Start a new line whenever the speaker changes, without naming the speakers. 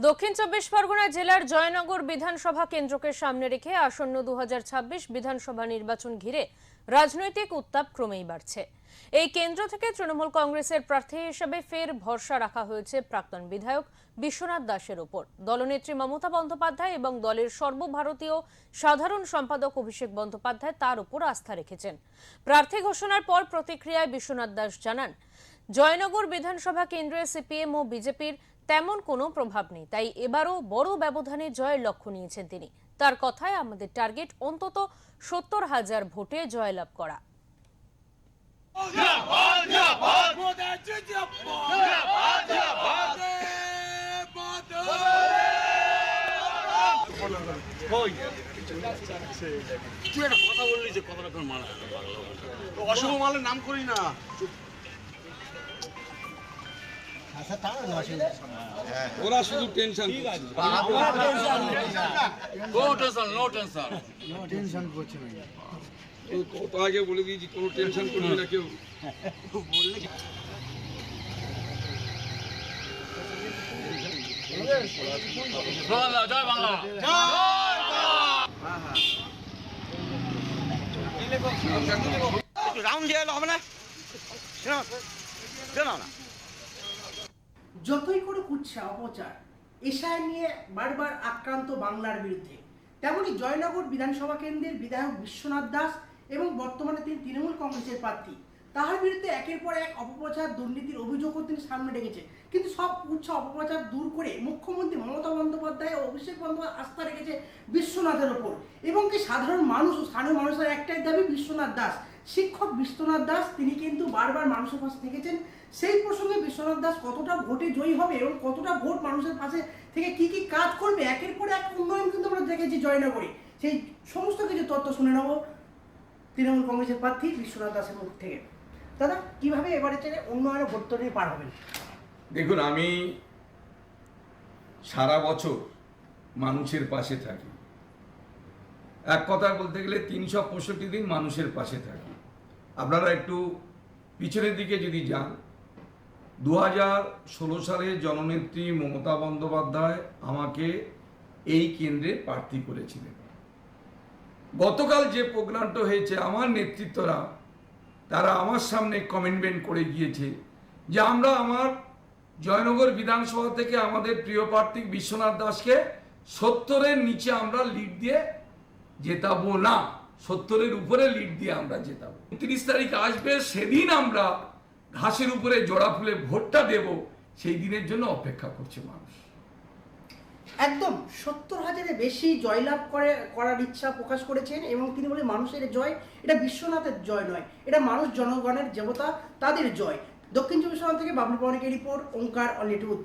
দক্ষিণ চব্বিশ পরগনা জেলার জয়নগর বিধানসভা কেন্দ্রকে সামনে রেখে আসন্ন 2026 বিধানসভা নির্বাচন ঘিরে রাজনৈতিক উত্তাপ ক্রমেই বাড়ছে। এই কেন্দ্র থেকে তৃণমূল কংগ্রেসের প্রার্থী হিসেবে ফের ভরসা রাখা হয়েছে প্রাক্তন বিধায়ক বিশ্বনাথ দাসের ওপর। দলনেত্রী মমতা বন্দ্যোপাধ্যায় এবং দলের সর্বভারতীয় সাধারণ সম্পাদক অভিষেক বন্দ্যোপাধ্যায় তার উপর আস্থা রেখেছেন। প্রার্থী ঘোষণার পর প্রতিক্রিয়ায় বিশ্বনাথ দাস জানান, জয়নগর বিধানসভা কেন্দ্রে সিপিএম ও বিজেপির তেমন কোনো প্রভাব নেই, তাই এবারও বড় ব্যবধানে জয়ের লক্ষ্য নিয়েছেন তিনি। তার কথায়, আমাদের টার্গেট অন্তত 70,000 ভোটে জয়লাভ করা।
অশুভ মালের নাম করি না।
ওরা শুধু টেনশন কত আগে বলে দিয়েছি, কোনো টেনশন করবে না কেউ।
জয় বাংলা। রাউন্ড দিয়ে হবে না, না
যতই করে কুৎসা অপচার এশায় নিয়ে বারবার আক্রান্ত বাংলার বিরুদ্ধে, তেমনি জয়নগর বিধানসভা কেন্দ্রের বিধায়ক বিশ্বনাথ দাস এবং বর্তমানে তিনি তৃণমূল কংগ্রেসের প্রার্থী, তাহার বিরুদ্ধে একের পর এক অপপ্রচার দুর্নীতির অভিযোগও তিনি সামনে রেখেছে। কিন্তু সব কুৎসা অপপ্রচার দূর করে মুখ্যমন্ত্রী মমতা বন্দ্যোপাধ্যায় ও অভিষেক বন্দ্যোপাধ্যায় আস্থা রেখেছে বিশ্বনাথের ওপর। এবং কি সাধারণ মানুষ ও স্থানীয় মানুষের একটাই দাবি, বিশ্বনাথ দাস, শিক্ষক বিশ্বনাথ দাস তিনি কিন্তু বারবার মানুষের পাশে থেকেছেন। সেই প্রসঙ্গে বিশ্বনাথ দাস কতটা ভোটে জয়ী হবে এবং কতটা ভোট মানুষের পাশে থেকে কি কি কাজ করবে, একের পর এক উন্নয়ন কিন্তু আমরা দেখেছি জয়নগরে, সেই সমস্ত কিছু তথ্য শুনে নেব তৃণমূল কংগ্রেসের প্রার্থী বিশ্বনাথ দাসের মুখ থেকে। দাদা, কিভাবে এবারে চেয়ে উন্নয়নে ভোট তৈরি পার হবেন?
দেখুন, আমি সারা বছর মানুষের পাশে থাকি। এক কথা বলতে গেলে 365 দিন মানুষের পাশে থাকি। আপনারা একটু পিছনের দিকে যদি যান, 2016 সালে জননেত্রী মমতা বন্দ্যোপাধ্যায় আমাকে এই কেন্দ্রে প্রার্থী করেছিলেন। গতকাল যে প্রোগ্রামটা হয়েছে, আমার নেতৃত্বরা তারা আমার সামনে কমিটমেন্ট করে গিয়েছে যে আমরা আমার জয়নগর বিধানসভা থেকে আমাদের প্রিয় প্রার্থী বিশ্বনাথ দাসকে 70-এর নিচে আমরা লিড দিয়ে জেতাবো না, 70-এর উপরে লিড দিয়ে আমরা জেতাবো। 30 তারিখ আসবে, সেদিন আমরা ঘাসের উপরে জোড়া ফুলে ভোটটা দেব, সেই দিনের জন্য অপেক্ষা করছে মানুষ।
একদম 70,000-এর বেশি জয়লাভ করার ইচ্ছা প্রকাশ করেছেন এবং তিনি বলে মানুষের জয়, এটা বিশ্বনাথের জয় নয়, এটা মানুষ জনগণের দেবতা, তাদের জয়। দক্ষিণ চব্বিশ পরগনা থেকে বাবলু পৌনিকের রিপোর্ট, ওঙ্কার অল নিউজ।